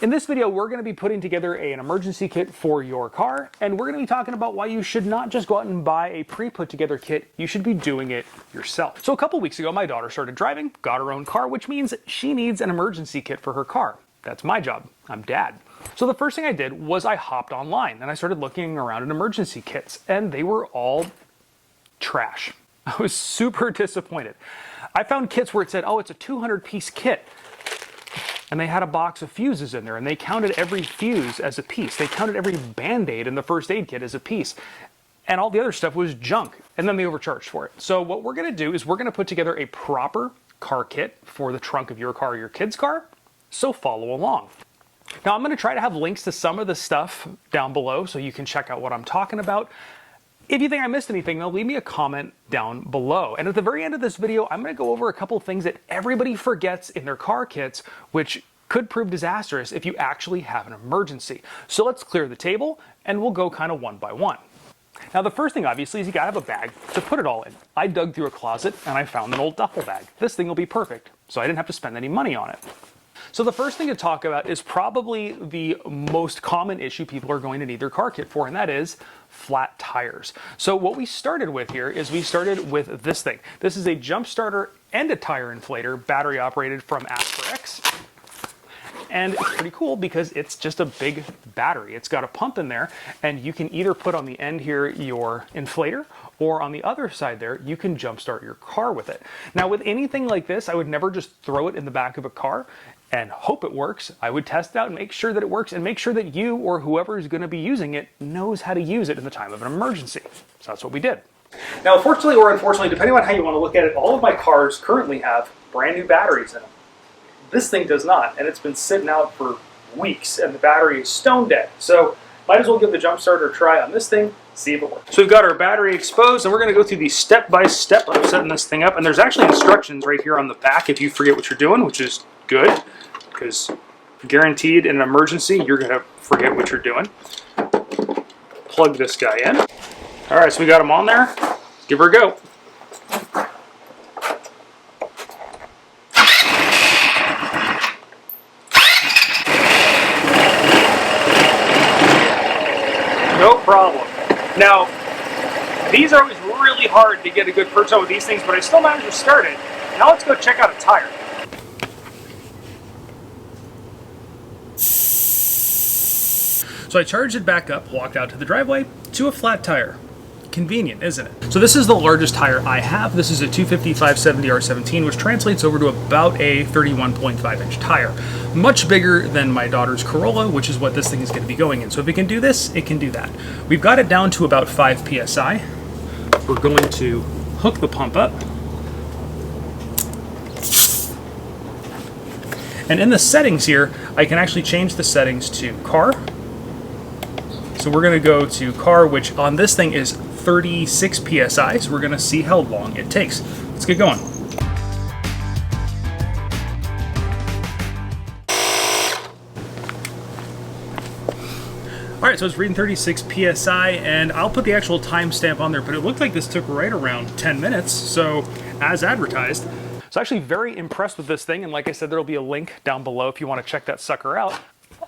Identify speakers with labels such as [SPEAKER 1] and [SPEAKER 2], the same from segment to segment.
[SPEAKER 1] In this video, we're going to be putting together an emergency kit for your car, and we're going to be talking about why you should not just go out and buy a pre-put together kit, you should be doing it yourself. So a couple weeks ago, my daughter started driving, got her own car, which means she needs an emergency kit for her car. That's my job. I'm dad. So the first thing I did was I hopped online and I started looking around at emergency kits, and they were all trash. I was super disappointed. I found kits where it said, oh, it's a 200-piece kit. And they had a box of fuses in there, and they counted every fuse as a piece. They counted every Band-Aid in the first aid kit as a piece. And all the other stuff was junk, and then they overcharged for it. So what we're gonna do is we're gonna put together a proper car kit for the trunk of your car or your kid's car, so follow along. Now I'm gonna try to have links to some of the stuff down below so you can check out what I'm talking about. If you think I missed anything, though, leave me a comment down below. And at the very end of this video, I'm going to go over a couple things that everybody forgets in their car kits, which could prove disastrous if you actually have an emergency. So let's clear the table, and we'll go kind of one by one. Now, the first thing, obviously, is you got to have a bag to put it all in. I dug through a closet, and I found an old duffel bag. This thing will be perfect, so I didn't have to spend any money on it. So the first thing to talk about is probably the most common issue people are going to need their car kit for, and that is flat tires. So what we started with here is we started with this thing. This is a jump starter and a tire inflator, battery operated from Asperex. And it's pretty cool because it's just a big battery. It's got a pump in there, and you can either put on the end here your inflator, or on the other side there, you can jumpstart your car with it. Now with anything like this, I would never just throw it in the back of a car and hope it works. I would test it out and make sure that it works, and make sure that you or whoever is going to be using it knows how to use it in the time of an emergency. So that's what we did. Now, fortunately or unfortunately, depending on how you want to look at it, all of my cars currently have brand new batteries in them. This thing does not, and it's been sitting out for weeks, and the battery is stone dead. So might as well give the jump starter a try on this thing, see if it works. So we've got our battery exposed, and we're going to go through the step-by-step of setting this thing up. And there's actually instructions right here on the back if you forget what you're doing, which is good, because guaranteed in an emergency, you're going to forget what you're doing. Plug this guy in. All right, so we got him on there. Give her a go. No problem. Now, these are always really hard to get a good perch on with these things, but I still managed to start it. Now let's go check out a tire. So I charged it back up, walked out to the driveway, to a flat tire. Convenient, isn't it? So this is the largest tire I have. This is a 250 570 R17, which translates over to about a 31.5 inch tire. Much bigger than my daughter's Corolla, which is what this thing is going to be going in. So if it can do this, it can do that. We've got it down to about 5 PSI. We're going to hook the pump up. And in the settings here, I can actually change the settings to car. So we're going to go to car, which on this thing is 36 PSI, so we're going to see how long it takes. Let's get going. Alright, so it's reading 36 PSI, and I'll put the actual timestamp on there, but it looked like this took right around 10 minutes, so as advertised. So actually very impressed with this thing, and like I said, there'll be a link down below if you want to check that sucker out.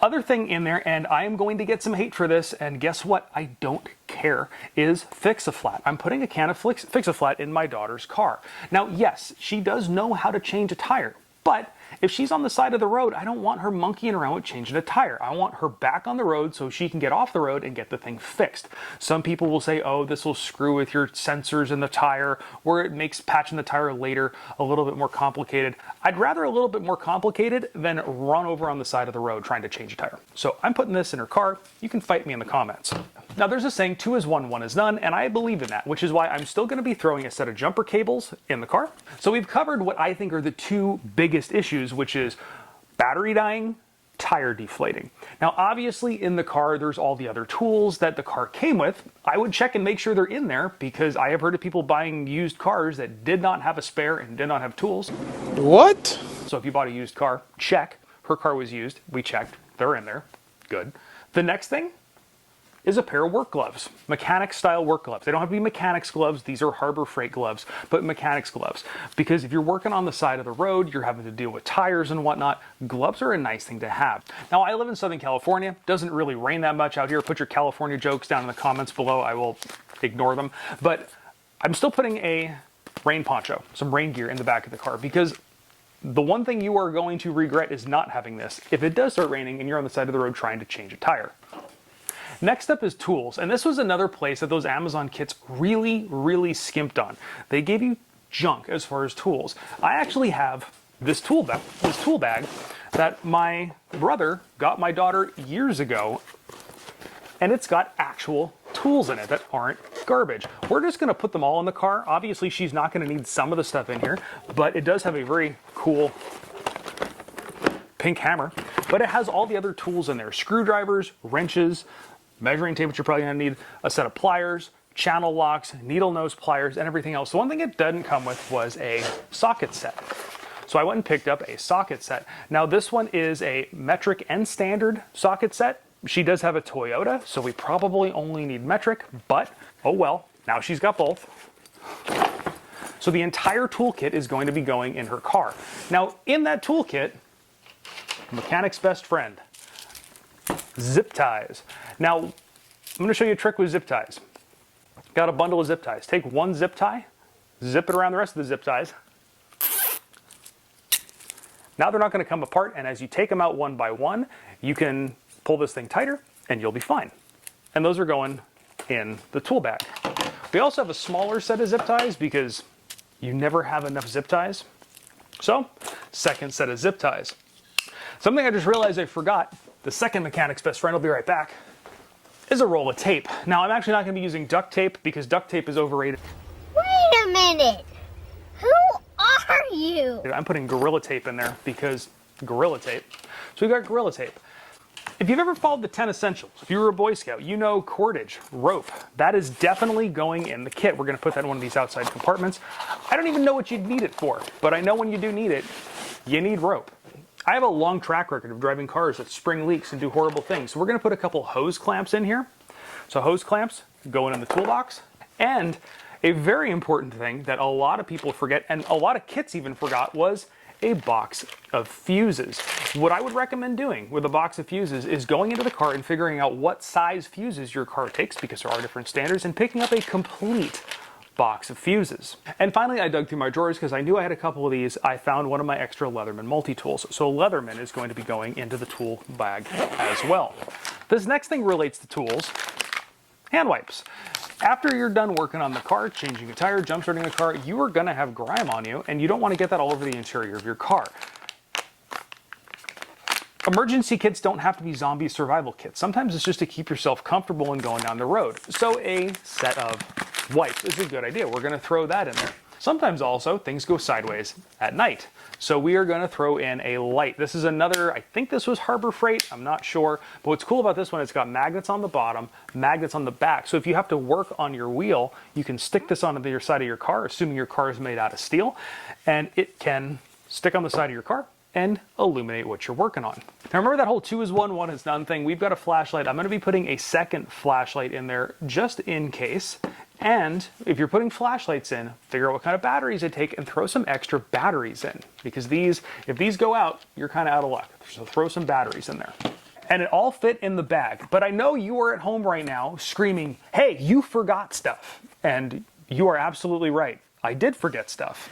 [SPEAKER 1] Other thing in there, and I am going to get some hate for this, and guess what? I don't care, is Fix-A-Flat. I'm putting a can of Fix-A-Flat in my daughter's car. Now, yes, she does know how to change a tire, but if she's on the side of the road, I don't want her monkeying around with changing a tire. I want her back on the road so she can get off the road and get the thing fixed. Some people will say, oh, this will screw with your sensors in the tire, or it makes patching the tire later a little bit more complicated. I'd rather a little bit more complicated than run over on the side of the road trying to change a tire. So I'm putting this in her car. You can fight me in the comments. Now there's a saying, 2 is 1, 1 is none, and I believe in that, which is why I'm still going to be throwing a set of jumper cables in the car. So we've covered what I think are the two biggest issues, which is battery dying, tire deflating. Now obviously in the car there's all the other tools that the car came with. I would check and make sure they're in there, because I have heard of people buying used cars that did not have a spare and did not have tools.
[SPEAKER 2] What?
[SPEAKER 1] So if you bought a used car, check. Her car was used. We checked. They're in there. Good. The next thing, is a pair of work gloves, mechanic style work gloves. They don't have to be mechanics gloves. These are Harbor Freight gloves, but mechanics gloves. Because if you're working on the side of the road, you're having to deal with tires and whatnot, gloves are a nice thing to have. Now, I live in Southern California. Doesn't really rain that much out here. Put your California jokes down in the comments below. I will ignore them. But I'm still putting a rain poncho, some rain gear in the back of the car, because the one thing you are going to regret is not having this if it does start raining and you're on the side of the road trying to change a tire. Next up is tools, and this was another place that those Amazon kits really skimped on. They gave you junk as far as tools. I actually have this tool bag that my brother got my daughter years ago, and it's got actual tools in it that aren't garbage. We're just going to put them all in the car. Obviously, she's not going to need some of the stuff in here, but it does have a very cool pink hammer, but it has all the other tools in there. Screwdrivers, wrenches, measuring tape, which you're probably going to need, a set of pliers, channel locks, needle nose pliers, and everything else. The one thing it didn't come with was a socket set. So I went and picked up a socket set. Now this one is a metric and standard socket set. She does have a Toyota, so we probably only need metric, but oh well, now she's got both. So the entire toolkit is going to be going in her car. Now in that toolkit, mechanic's best friend, zip ties. Now, I'm going to show you a trick with zip ties. Got a bundle of zip ties. Take one zip tie, zip it around the rest of the zip ties. Now they're not going to come apart, and as you take them out one by one, you can pull this thing tighter and you'll be fine. And those are going in the tool bag. We also have a smaller set of zip ties because you never have enough zip ties. So, second set of zip ties. Something I just realized I forgot, the second mechanic's best friend, I'll be right back, is a roll of tape. Now, I'm actually not going to be using duct tape because duct tape is overrated.
[SPEAKER 2] Wait a minute! Who are you?
[SPEAKER 1] I'm putting Gorilla Tape in there because Gorilla Tape. So we've got Gorilla Tape. If you've ever followed the 10 Essentials, if you were a Boy Scout, you know cordage, rope. That is definitely going in the kit. We're going to put that in one of these outside compartments. I don't even know what you'd need it for, but I know when you do need it, you need rope. I have a long track record of driving cars that spring leaks and do horrible things. So we're going to put a couple hose clamps in here. So hose clamps going in the toolbox. And a very important thing that a lot of people forget, and a lot of kits even forgot, was a box of fuses. What I would recommend doing with a box of fuses is going into the car and figuring out what size fuses your car takes, because there are different standards, and picking up a complete box of fuses. And finally, I dug through my drawers because I knew I had a couple of these. I found one of my extra Leatherman multi-tools. So Leatherman is going to be going into the tool bag as well. This next thing relates to tools. Hand wipes. After you're done working on the car, changing a tire, jump starting a car, you are going to have grime on you, and you don't want to get that all over the interior of your car. Emergency kits don't have to be zombie survival kits. Sometimes it's just to keep yourself comfortable and going down the road. So a set of wipes is a good idea. We're going to throw that in there. Sometimes also things go sideways at night. So we are going to throw in a light. This is another, I think this was Harbor Freight, I'm not sure. But what's cool about this one, it's got magnets on the bottom, magnets on the back. So if you have to work on your wheel, you can stick this onto the side of your car, assuming your car is made out of steel, and it can stick on the side of your car and illuminate what you're working on. Now remember that whole 2 is 1, 1 is none thing. We've got a flashlight. I'm going to be putting a second flashlight in there just in case. And if you're putting flashlights in, figure out what kind of batteries they take and throw some extra batteries in. Because if these go out, you're kind of out of luck. So throw some batteries in there. And it all fit in the bag. But I know you are at home right now screaming, hey, you forgot stuff. And you are absolutely right. I did forget stuff.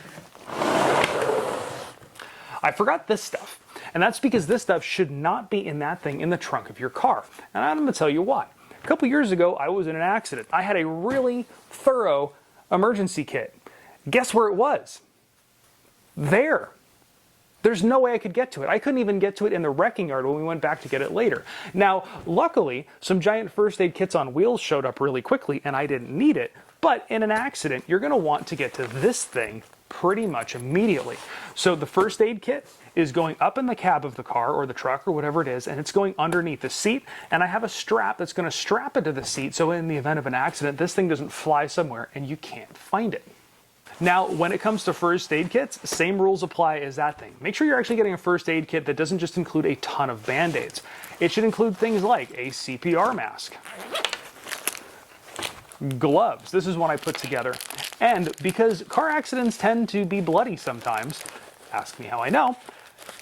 [SPEAKER 1] I forgot this stuff. And that's because this stuff should not be in that thing in the trunk of your car. And I'm going to tell you why. A couple years ago, I was in an accident. I had a really thorough emergency kit. Guess where it was? There. There's no way I could get to it. I couldn't even get to it in the wrecking yard when we went back to get it later. Now, luckily, some giant first aid kits on wheels showed up really quickly, and I didn't need it. But in an accident, you're going to want to get to this thing pretty much immediately. So the first aid kit is going up in the cab of the car or the truck or whatever it is, and it's going underneath the seat, and I have a strap that's going to strap it to the seat so in the event of an accident, this thing doesn't fly somewhere and you can't find it. Now, when it comes to first aid kits, same rules apply as that thing. Make sure you're actually getting a first aid kit that doesn't just include a ton of Band-Aids. It should include things like a CPR mask, gloves. This is one I put together. And because car accidents tend to be bloody sometimes, ask me how I know,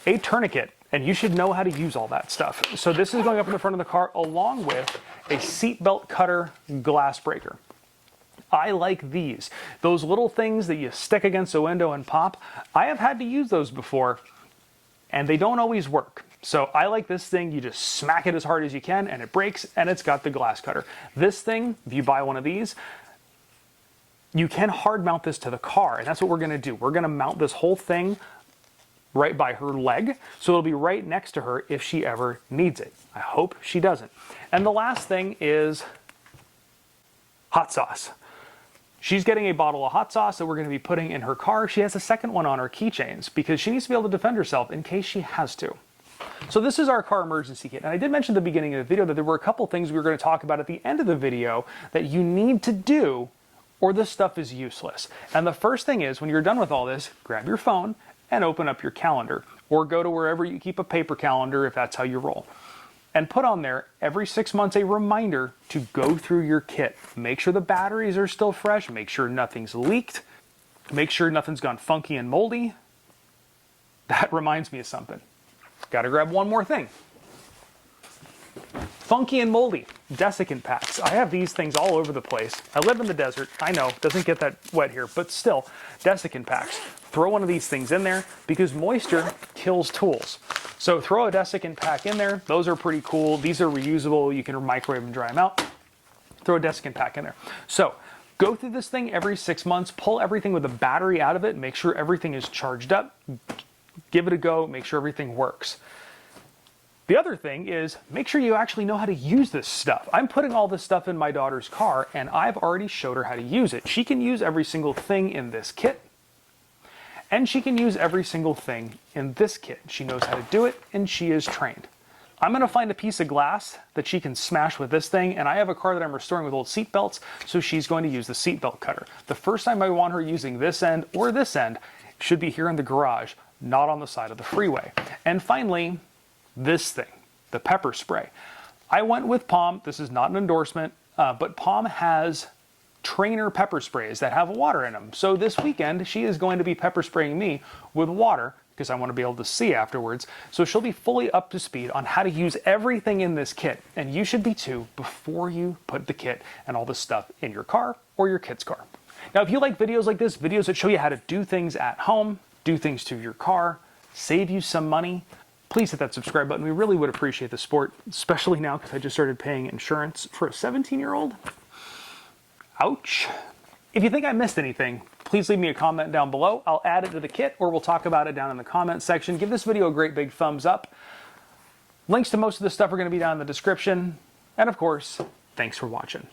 [SPEAKER 1] a tourniquet. And you should know how to use all that stuff. So this is going up in the front of the car along with a seatbelt cutter glass breaker. I like these. Those little things that you stick against a window and pop. I have had to use those before, and they don't always work. So I like this thing. You just smack it as hard as you can, and it breaks, and it's got the glass cutter. This thing, if you buy one of these, you can hard mount this to the car, and that's what we're going to do. We're going to mount this whole thing right by her leg, so it'll be right next to her if she ever needs it. I hope she doesn't. And the last thing is hot sauce. She's getting a bottle of hot sauce that we're going to be putting in her car. She has a second one on her keychains because she needs to be able to defend herself in case she has to. So this is our car emergency kit. And I did mention at the beginning of the video that there were a couple things we were going to talk about at the end of the video that you need to do or this stuff is useless. And the first thing is, when you're done with all this, grab your phone and open up your calendar, or go to wherever you keep a paper calendar if that's how you roll. And put on there every 6 months a reminder to go through your kit. Make sure the batteries are still fresh, make sure nothing's leaked, make sure nothing's gone funky and moldy. That reminds me of something. Gotta grab one more thing. Funky and moldy desiccant packs. I have these things all over the place. I live in the desert. I know, doesn't get that wet here, but still, desiccant packs. Throw one of these things in there because moisture kills tools. So throw a desiccant pack in there. Those are pretty cool. These are reusable. You can microwave and dry them out. Throw a desiccant pack in there. So go through this thing every 6 months. Pull everything with a battery out of it. Make sure everything is charged up. Give it a go. Make sure everything works. The other thing is make sure you actually know how to use this stuff. I'm putting all this stuff in my daughter's car and I've already showed her how to use it. She can use every single thing in this kit and she can use every single thing in this kit. She knows how to do it and she is trained. I'm going to find a piece of glass that she can smash with this thing, and I have a car that I'm restoring with old seat belts, so she's going to use the seat belt cutter. The first time I want her using this end or this end should be here in the garage, not on the side of the freeway. And finally, this thing, the pepper spray. I went with Palm. This is not an endorsement, but Palm has trainer pepper sprays that have water in them. So this weekend, she is going to be pepper spraying me with water because I want to be able to see afterwards. So she'll be fully up to speed on how to use everything in this kit. And you should be too before you put the kit and all this stuff in your car or your kid's car. Now, if you like videos like this, videos that show you how to do things at home, do things to your car, save you some money, please hit that subscribe button. We really would appreciate the support, especially now because I just started paying insurance for a 17-year-old. Ouch. If you think I missed anything, please leave me a comment down below. I'll add it to the kit or we'll talk about it down in the comments section. Give this video a great big thumbs up. Links to most of this stuff are going to be down in the description. And of course, thanks for watching.